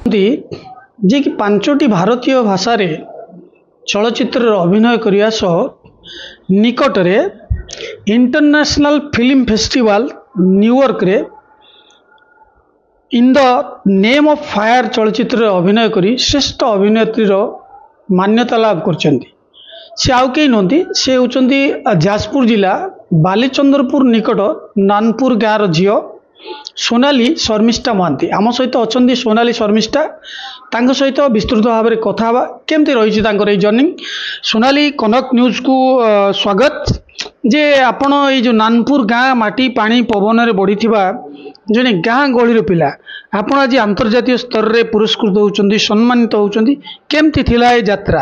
जे कि पांचटी भारतीय भाषा रे चलचित्र अभिनय करने सह निकटरे इंटरनेशनल फिल्म फेस्टिवल न्यूयॉर्क रे in the name of fire चलचित्र अभिनय करी श्रेष्ठ अभिनेत्री मान्यता लाभ करछन्ती। से आउ कई नहंती, से होचंती जाजपुर जिला बालीचंद्रपुर निकट नानपुर गाँव झील सोनाली शर्मिष्ठा महांती आम सहित अच्छा। सोनाली शर्मिष्ठा तांको सहित विस्तृत भाव में कथा केमती रही जर्नी। सोनाली कनक न्यूज को स्वागत। जे आपण ये जो नानपुर गाँ माटी पानी पवन में बढ़ी जने गाँ गहली पिला आपण आज अंतर्जातीय स्तर में पुरस्कृत होउचंदी, सम्मानित होउचंदी, केमती थिला ए यात्रा?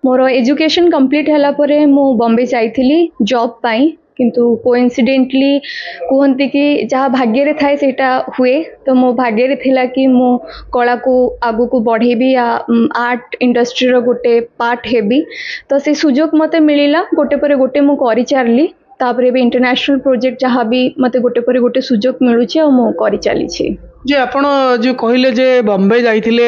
मोर एजुकेशन कंप्लीट हला परे मु बॉम्बे जाइथिली जॉब पाई, किंतु कोइंसिडेंटली कहते कि जहाँ भाग्य रे थाए सेटा हुए। तो मो भाग्य रे थिला कि मो कला को आगु को बढ़ेबी या आर्ट इंडस्ट्री रो गोटे पार्ट हेबी। तो से सुजोग मते मिलिला, गोटे पर गोटे मु करि चारली। तापरे भी इंटरनेशनल प्रोजेक्ट जहाँ भी मते गोटे पर गोटे सुजोग मिलुछि और मु करि चाली छी। जे आपण जो कहले जे बॉम्बे जाइथिले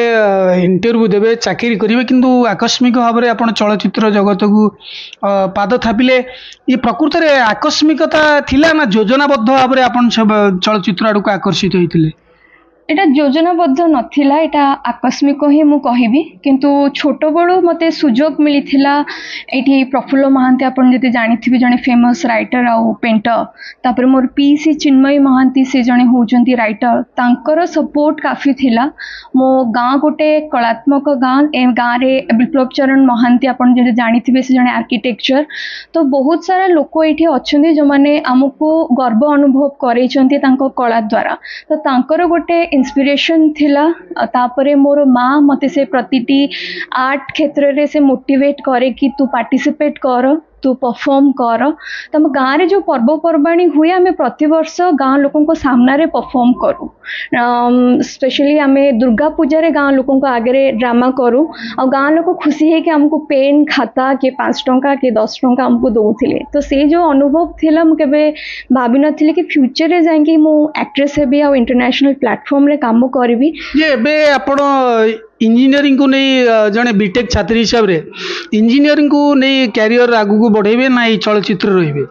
इंटरव्यू देबे चाकरी करिवे, किंतु आकस्मिक भाव में आपण चलचित्र जगत को पाद थापिले, ये प्रकृत रे आकस्मिकता थिला ना योजनाबद्ध भाव में आपण चलचित्र आड़ को आकर्षित होइथिले? एटा योजनाबद्ध नथिला, एटा आकस्मिक ही मु कहिबी। किंतु छोट बड़ो मते सुजोग मिलिथिला। एठी प्रफुल्ल महांती आपण जते जानिथिबे, जने फेमस राइटर आउ पेंटर। तापर मोर पीसी चिन्मयी महांती से जने होउचंती राइटर, तांकर सपोर्ट काफी थिला। मो गाँ गोटे कलात्मक गाँ, ए गाँ रे विप्लव चरण महांती आपण जते जानिथिबे, से जने आर्किटेक्चर। तो बहुत सारा लोक एठी अछंती जो माने हमको गर्व अनुभव करैचंती तांको कला द्वारा। तो तांकर गोटे इंस्पिरेशन थिला। तापरे मोर माँ मते से प्रतिटी आर्ट क्षेत्र रे से मोटिवेट करे कि तू पार्टिसिपेट कर, तू परफॉर्म कर। तो हम गाँव रे जो पर्वपर्वाणी हुए आम प्रति वर्ष गाँ लोकों को सामना रे परफॉर्म करूँ। स्पेशली आम दुर्गा पूजा रे गाँ लोकों को आगे ड्रामा करूँ और गाँ लोक खुशी है कि हमको पेन खाता के 5 टंका के 10 टंका हमको दौले। तो से जो अनुभव थिला मुझे भाभी नथिले कि फ्यूचर रे जाएंगे मु एक्ट्रेस हेबी और इंटरनेशनल प्लेटफॉर्म रे काम करबी। ये एबे आपण इंजीनियरिंग को नहीं जड़े बीटेक छात्री हिसाब से इंजीनियरिंग को नहीं कैरियर आगू को बढ़ेबे ना ये चलचित्र रहिबे?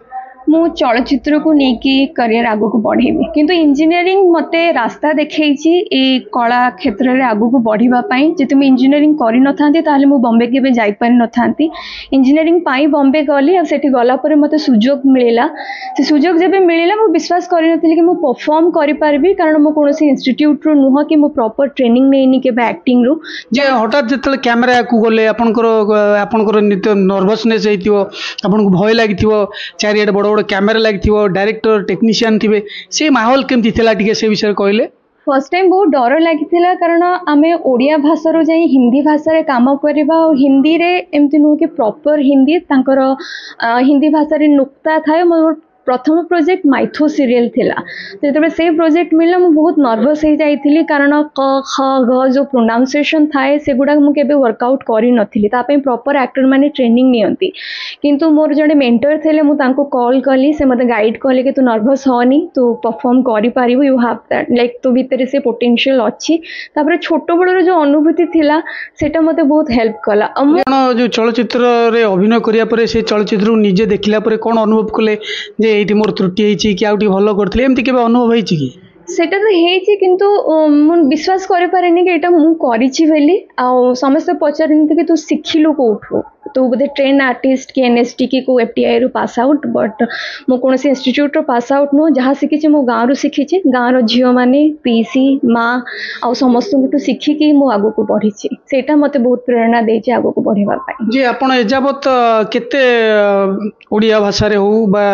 मु चलचित्र को लेकिन करियर आगु को बढ़ेबी, किंतु इंजीनियरिंग मते रास्ता देखैछि ए कला क्षेत्र रे आगु को बढ़िबा पई। जे तुम इंजीनियरिंग करि न थांती ताले मु बॉम्बे केबे जाई पारि न थांती। इंजीनियरिंग पाई बॉम्बे गली और सेठी गला परे मते सुजोग मिलिला। से सुजोग जेबे मिलिला मु विश्वास करि नथिले कि मु परफॉर्म करि पारबी, कारण मु कोनोसी इंस्टीट्यूट रो नुह कि मु प्रॉपर ट्रेनिंग नेइनी केबे एक्टिंग रो। जे हठात जतले कैमरा को गले आपनकर नित्य नर्वसनेस हेतिवो, आपनको भय लागिथिवो, चारियाडे बड़ कैमेरा लगी डायरेक्टर टेक्नीशियन थे, से माहौल केमती थिला टिके से विषय कहले? फर्स्ट टाइम बहुत डर लगी, कारण आम ओडिया भाषा जाई हिंदी भाषा रे काम करवा। हिंदी रे एमती नुह कि प्रॉपर हिंदी तांकर हिंदी भाषा रे नुक्ता थाए। मोर प्रथम प्रोजेक्ट माइथो सीरियल थिला। तो जब से प्रोजेक्ट मिला मु बहुत नर्वस हो जाइथिली, कारण क ख ग जो प्रोनाउंसिएशन थाए से गुडा मु केबे वर्कआउट करि नथिली। ता पे प्रॉपर एक्टर माने ट्रेनिंग नियंती, किंतु मोर जड़े मेंटर थे मु तांको कॉल कली, से मते गाइड कले कि तू नर्वस होनी, तू परफॉर्म करि पारिबो, यू हैव दैट, लाइक तो भीतर से पोटेंशियल अछि। तापर छोट बड़ जो अनुभूति थिला सेटा मते बहुत हेल्प कला। जो चलचित्र रे अभिनय करिया परे से चलचित्र को निजे देखिला परे कोन अनुभव कले जे एटी मोर त्रुटि होइछि कि आउटी भलो करथले, एमती केबे अनुभव होइछि कि? सेटा तो हेछि, किंतु मु विश्वास करि पारेनी कि एटा मु करिछि बेली। आ समस्त पचारनी कि तू सिखिलु कोठो, तो बोधे ट्रेन आर्टिस्ट कि एनएसटी कि को एफटीआई रु पास आउट, बट मु कोन से इंस्टीट्यूट रो पास आउट नो। जहाँ शिखिछि मो गाँव रु शिखिछि, गाँव रो झियो माने पीसी माँ आ समस्त को शिखि कि मु आगु को बढ़िछि। सेटा मते बहुत प्रेरणा देछि आगु को बढ़ेबा पई। जे आपण एजाबत केते ओडिया भाषा रे हो बा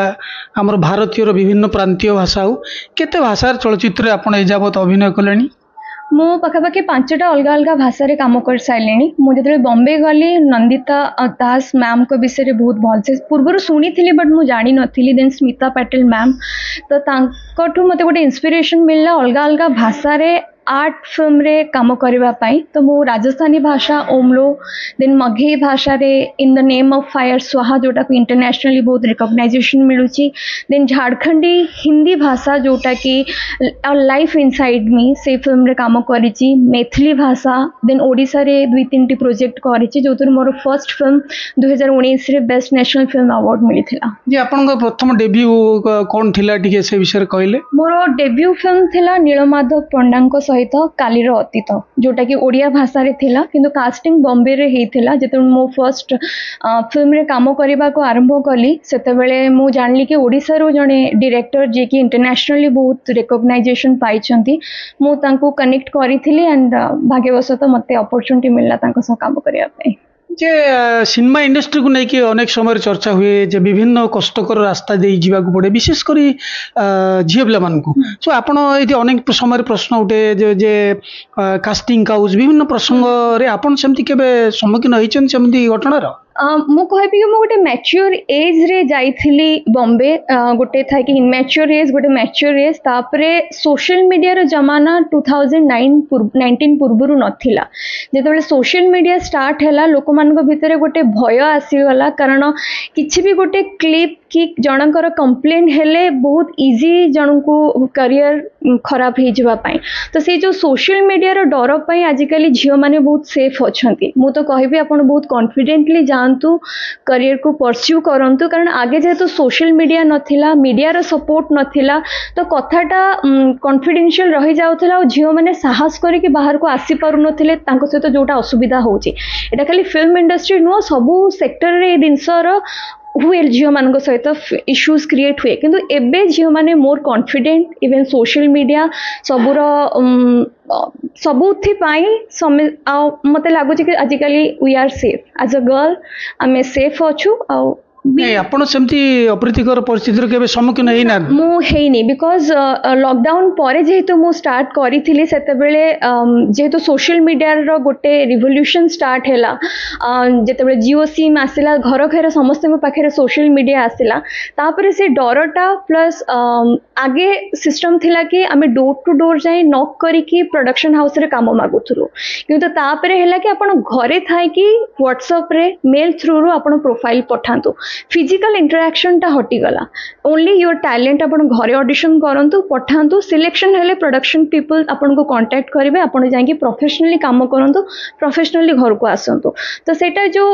हमर भारतीय रो विभिन्न प्रांतीय भाषा हो, केते भाषा चलचित्र आपण एजाबत अभिनय कलेनी? मो पाखापाखि 5टा अलग अलग भाषा रे काम कर सारे। मुझे बॉम्बे गली नंदिता दास मैम को विषय बहुत भल से पूर्व शुणी थी, बट मुझे जानी नी। देन स्मिता पाटिल मैम, तो मत गोटे इंस्पिरेशन मिलला अलग अलग भाषा रे आर्ट फिल्म रे काम करबा पाई तो मु राजस्थानी भाषा ओमलो देन मघई भाषा रे in the name of fire स्वाहा जोटा को इंटरनेशनली बहुत रिकॉग्नाइजेशन मिलुची देन झारखंडी हिंदी भाषा जोटा की लाइफ इनसाइड मी से फिल्म रे काम करिची मैथिली भाषा देन ओडिसा रे दुई तीन T project करिची जोतर more first film 2019 रे बेस्ट नेशनल फिल्म अवार्ड मिलिथिला जे आपन प्रथम डेब्यू कोन थिला टिके से विषय कहले मोर डेब्यू फिल्म थिला नीलमाधव पंडांको सहित कालीर अतीत जोटा कि ओडिया भाषा रे थिला किंतु कास्टिंग बॉम्बे रे हेइथिला जेते मो फर्स्ट फिल्म रे काम करबा को आरंभ कली सेते बेले मु जानली कि ओडिसा रो जने डायरेक्टर जे कि इंटरनेशनली बहुत रिकॉग्नाइजेशन पाई छंती मु तांको कनेक्ट करिथिली एंड भाग्यवशत मते अपॉर्चुनिटी मिलला तांको सह काम करिया पे जे सिनेमा इंडस्ट्री को लेकिन अनेक समय चर्चा हुए जे विभिन्न कष्टकर रास्ता दे जीवाक पड़े विशेषकर झील पिला मानकु सो आपण ये अनेक समय प्रश्न उठे जे कास्टिंग काउज विभिन्न प्रसंग रे आपण सेमती केबे सम्मुखीन होइछन सेमती घटनार मु कहबी कि मु गोटे मैच्योर एज रे जाइथिली बॉम्बे गोटे था कि इनमैच्योर एज गोटे मैच्योर एज तापरे सोशल मीडिया रो जमाना 2019 पूर्वरु नथिला जेतेबेले सोशल मीडिया स्टार्ट हैला लोक मान भितर गोटे भय आसीगला कारण किछि भी गोटे क्लिप कि जनकर कंप्लेन हेले बहुत इजी जन को करियर खराब हो जावा पाई तो से जो सोशल मीडिया रो डर पाई आजिकली झियो माने बहुत सेफ अछंती मु तो कहबी आपण बहुत कॉन्फिडेंटली जानतु करियर को परस्यू करंतु कारण आगे जेहेतु सोशल मीडिया नथिला मीडिया रो सपोर्ट नथिला तो कथाटा कॉन्फिडेंशियल रही जाउथला और झियो माने साहस करी कि बाहर को आसी पारु नथिले तांको सहित जोटा असुविधा होची एटा खाली फिल्म इंडस्ट्री नो सबु सेक्टर रे दिनसर हुए झील मान सहित इश्यूज क्रिएट हुए किंतु एबे झील माने मोर कॉन्फिडेंट इवन सोशल मीडिया सबुर सबुथि मते लागुची कि आजिकली we are safe as a girl आमे सेफ अच्छु आपण सेमती अप्रीतिकर परिस्थिति केबे सम्मुखीन हेइ ना मु हेइनी बिकॉज लॉकडाउन परे जेहेतु मु स्टार्ट करिथिली सेते बेले जेहेतु सोशल मीडिया रो गोटे रिवोल्यूशन स्टार्ट हैला जेते बेले जियो सिम आसिला घर घर समस्त पाखे सोशल मीडिया आसिला तापरे से डरटा प्लस आगे सिस्टम थिला कि आमे डोर टू डोर जाई नॉक करिकी प्रोडक्शन हाउस रे काम मागुथुलु किंतु तापरे हैला कि आपण घरे थाई कि व्हाट्सएप रे मेल थ्रू रो आपण प्रोफाइल पठांतु फिजिकल इंटरैक्शन टा हटिगला ओनली योर टैलेंट अपन घरे ऑडिशन करंतु पठांतु सिलेक्शन हेले प्रोडक्शन पीपल अपन को कांटेक्ट करिवे अपन जाई प्रोफेशनली काम करंतु प्रोफेशनली घर को आसंतु तो सेटा जो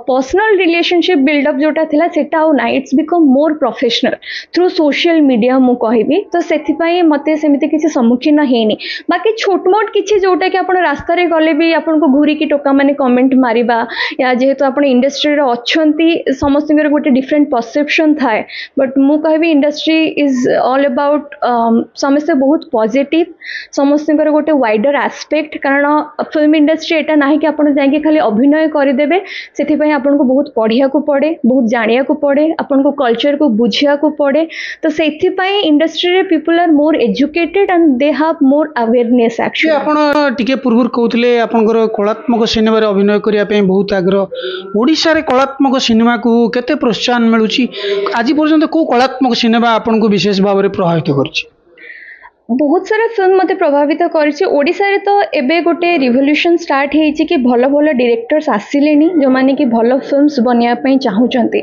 पर्सनल रिलेशनशिप बिल्डअप जोटा थिला सेटा au ना it's become more professional through social media मु कहिबी तो सेथि पई मते सेमिति किछि सम्मुखीन हेनी बाकी छोटमोट किछि जोटा कि अपन रास्ता रे गले भी अपन को घुरी की टोका माने कमेंट मारिबा या जेहेतु अपन इंडस्ट्री रे अछंती समस्त गोटे डिफरेंट परसेप्शन थाए बट मु कहबी इंडस्ट्री इज ऑल अबाउट समस्त बहुत पॉजिटिव समस्त गोटे वाइडर एस्पेक्ट कारण फिल्म इंडस्ट्री एटा नाही कि आपण जाके खाली अभिनय करदेबे सेथि पई आपण को बहुत पढ़िया को पड़े बहुत जानिया को पड़े आपण को कल्चर को बुझिया को पड़े तो सेथि पई इंडस्ट्री रे people are more educated and they have more awareness actually आपण टिके पूर्व कहउतले आपनकर कलात्मक सिनेमा रे अभिनय करिया पे बहुत आग्रह ओडिसा रे कलात्मक सिनेमा को केते प्रोत्साहन मिलुची आज पर्यंत को कलात्मक सिनेमा आपन को विशेष भाव में प्रभावित करछि बहुत सारा फिल्म मते प्रभावित करछि ओडिसा रे तो एबे गोटे रिवोल्यूशन स्टार्ट हेछि कि भलो भलो डायरेक्टर्स आसिलेनी जो माने कि भलो फिल्म्स बनिया पई चाहुचंती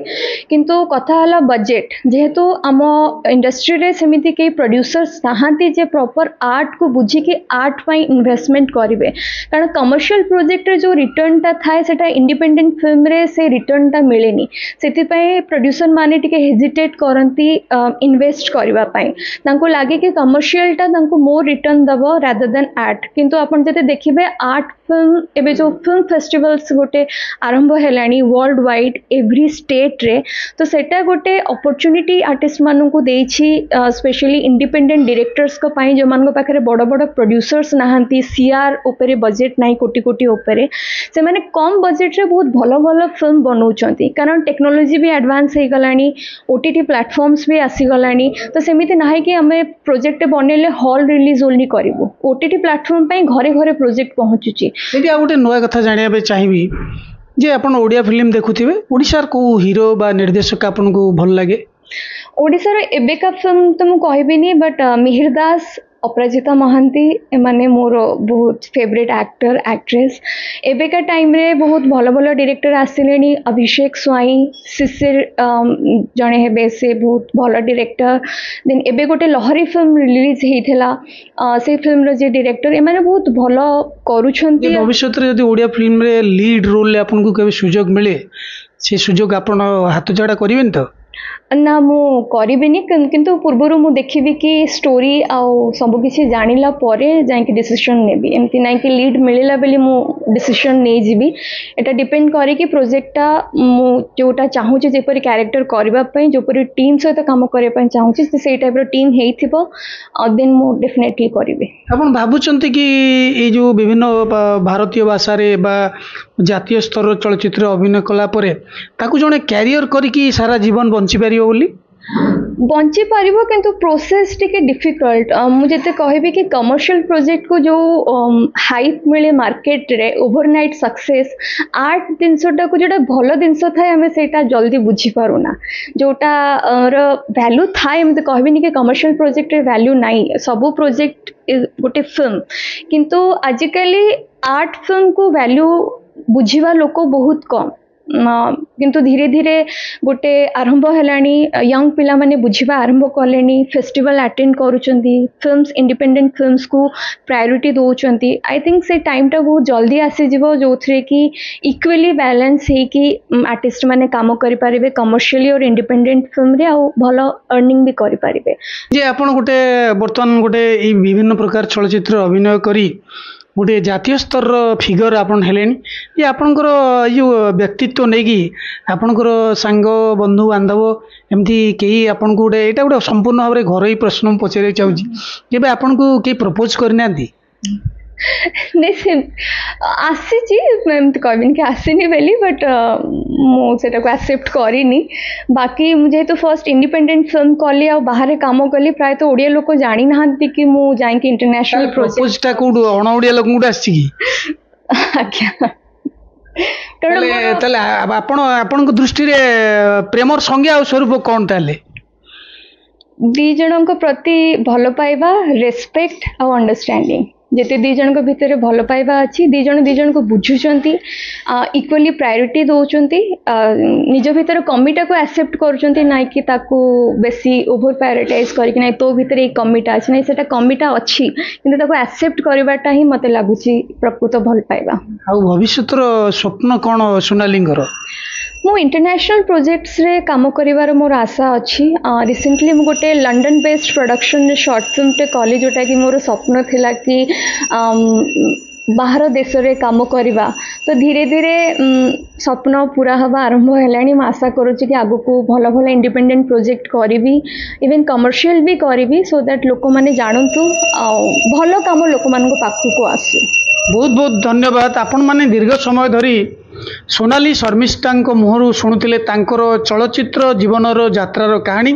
किंतु कथा हला बजेट जेहेतु आम इंडस्ट्री रे सेमिति के प्रोड्यूसर्स चाहती जे प्रॉपर आर्ट को बुझी कि आर्ट पई इन्वेस्टमेंट करिवे कारण कमर्शियल प्रोजेक्ट रे जो रिटर्न ता थाए सेटा इंडिपेंडेंट फिल्म रे से रिटर्न ता मिलेनी सेति पई प्रोड्यूसर माने टिके हेजिटेट करंती इन्वेस्ट करबा पई तांको लागे कि कमर्शियल मोर रिटर्न दब रादर देन आर्ट किंतु आपण जते देखिबे आर्ट फिल्म एबे जो फिल्म फेस्टिवल्स गोटे आरंभ हेलानी वर्ल्ड वाइड एवरी स्टेट रे तो सेटा गोटे अपॉर्चुनिटी आर्टिस्ट मानन को देछि स्पेशली इंडिपेंडेंट डायरेक्टर्स को पाई जो मान को पाखरे बड़ बड़ प्रोड्यूसर्स नाहंती सीआर ऊपर बजेट नाही कोटी कोटी ऊपर से माने कम बजेट रे बहुत भलो भलो फिल्म बनौचंती कारण टेक्नोलॉजी भी एडवांस हे गलानी ओटीटी प्लेटफॉर्म्स भी आसी गलानी तो सेमिति नाही कि हमें प्रोजेक्ट बनेले हॉल रिलीज ओनली करिवो ओटीटी प्लेटफॉर्म पई घरे घरे प्रोजेक्ट पहुंचुची एटी आ गोटे नया कथा जानिया बे चाहिबी जे आपण ओडिया फिल्म देखुथिबे ओडिसार को हीरो बा निर्देशक आपन को भल लागे ओडिसा रे एबेका फिल्म तो मु कहबिनी बट मिहिर दास अपराजिता महांती एमाने मोर बहुत फेवरेट एक्टर एक्ट्रेस एबेका टाइम रे बहुत भल भल डायरेक्टर आसिले अभिषेक स्वाई शिशिर जड़े हे से बहुत भल डायरेक्टर देन एबे गोटे लहरी फिल्म रिलीज होता से फिल्म जे डायरेक्टर एमाने बहुत भल करूछंती भविष्य रे यदि ओडिया फिल्म रे लीड रोल ले आपन को केबे सुजोग मिले से सुजोग आपन हाथ जोड़ा करिवेन तो ना मु करिबिनी किंतु पूर्वरु मु देखिबी कि स्टोरी आउ सब किछि जानिला परे जाई कि डिसीजन नेबी एमति नै कि लीड मिलिला बेली मु डिसीजन नै जिबी एटा डिपेंड करे कि प्रोजेक्टटा मु जोटा चाहू जे जेपरि कैरेक्टर करबा पई जोपरि टीम सहित काम करे पई चाहू जे सेई टाइप रो टीम हेइथिबो देन मु डेफिनेटली करिबी आपण भाबुचंती कि ए जो विभिन्न भारतीय भाषा रे बा जातीय स्तर चलचित्र अभिनय कला परे ताकू जने कैरियर करिकि सारा जीवन बंची परियो बोली बंची पारिबो किंतु प्रोसेस टिके डिफिकल्ट मुझे तो कहबी कि कमर्शियल प्रोजेक्ट को जो हाइप मिले मार्केट रे ओवरनाइट सक्सेस आर्ट जिनसटा को जोटा भल जिनस थाए आम सेटा जल्दी बुझी पारुना जोटा वैल्यू थाए एमते कहबिनी कि कमर्शियल प्रोजेक्ट रे वैल्यू नाई सबो प्रोजेक्ट गोटे फिल्म किंतु आजिकली आर्ट फिल्म को वैल्यू बुझीवा लोक बहुत कम किंतु धीरे धीरे गोटे आरंभ हेलानी यंग पिला माने बुझिबा आरंभ कलेनी फेस्टिवल अटेंड करूचंती फिल्म्स इंडिपेंडेंट फिल्म्स को प्रायोरिटी दोचंती आई थिंक से टाइम टा बहुत जल्दी आसी जिवो जोथरे कि इक्वली बैलेंस हे कि आर्टिस्ट माने काम करि परिबे कमर्शियली और इंडिपेंडेंट फिल्म रे आ भलो अर्निंग भी करि परिबे जे आपण गोटे वर्तमान गोटे ई विभिन्न प्रकार चलचित्र अभिनय करी गोटे जातीय स्तर फिगर आपन हेलेनी ये आपनकर जो व्यक्तित्व नहीं कि आपनकर सांग बंधु बांधव एमती कई आपन को गोटे एटा गोटे संपूर्ण भाव में घर ही प्रश्न पचारे चाहूँ केबे आपन को कई प्रपोज करना नहीं आसी कहबिन कि आसनी बेली बट मुझे एक्सेप्ट करनी बाकी मुझे तो फर्स्ट इंडिपेंडेंट फिल्म कली आ बाहर काम कली प्राय तो ओडिया लोक जानी ना कि मु जाई कि इंटरनेशनल प्रपोजटा कोड अण ओडिया लोक गुड आसी की आज्ञा तले आपण आपण दृष्टि रे प्रेमर संज्ञा आ स्वरूप कोन ताले दी जनक प्रति भल पाइबा रेस्पेक्ट आ अंडरस्टैंडिंग जेते दी जन को भितर भल पाइबा अच्छी दी जन को बुझुचंती इक्वली प्रायोरिटी दोचंती निज भितर कमिटा को एक्सेप्ट करूचंती ना कि ताकू बेसी ओवर प्रायोरिटाइज करके ना तो भितर एक कमिटा अछि ना सेटा कमिटा अछि किंतु ताकू एक्सेप्ट करबाटा ही मते लागुची प्रकृत भल पाइबा आ भविष्यतर स्वप्न कोन सोनालींगर मु इंटरनेशनल प्रोजेक्ट्स रे काम करिवार मोर आशा अच्छी रिसेंटली मु गोटे लंडन बेस्ड प्रोडक्शन रे शॉर्ट फिल्म टे कॉलेज जोटा कि मोर स्वप्न थिला कि बाहर देश रे काम करिवा तो धीरे धीरे स्वप्न पूरा हवा आरंभ हेलानी मैं आशा करूची कि आगु को भल भल इंडिपेंडेंट प्रोजेक्ट करिवि इवन कमर्शियल भी करिवि सो दैट लोक माने जानतु भल काम लोक मान को पाखु को आसु बहुत बहुत धन्यवाद आपण माने दीर्घ समय धरी सोनाली शर्मिष्ठा मुहर शुणुते चलचित्र जीवनर यात्रार कहानी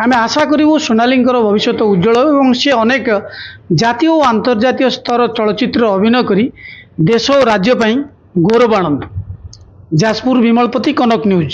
आम आशा करूँ सोनाली भविष्य उज्जवल और सी अनेक जातीय और अंतर्जातीय स्तर चलचित्र अभिनय करी देश और राज्य गौरव आणंतु। जाजपुर विमलपति, कनक न्यूज।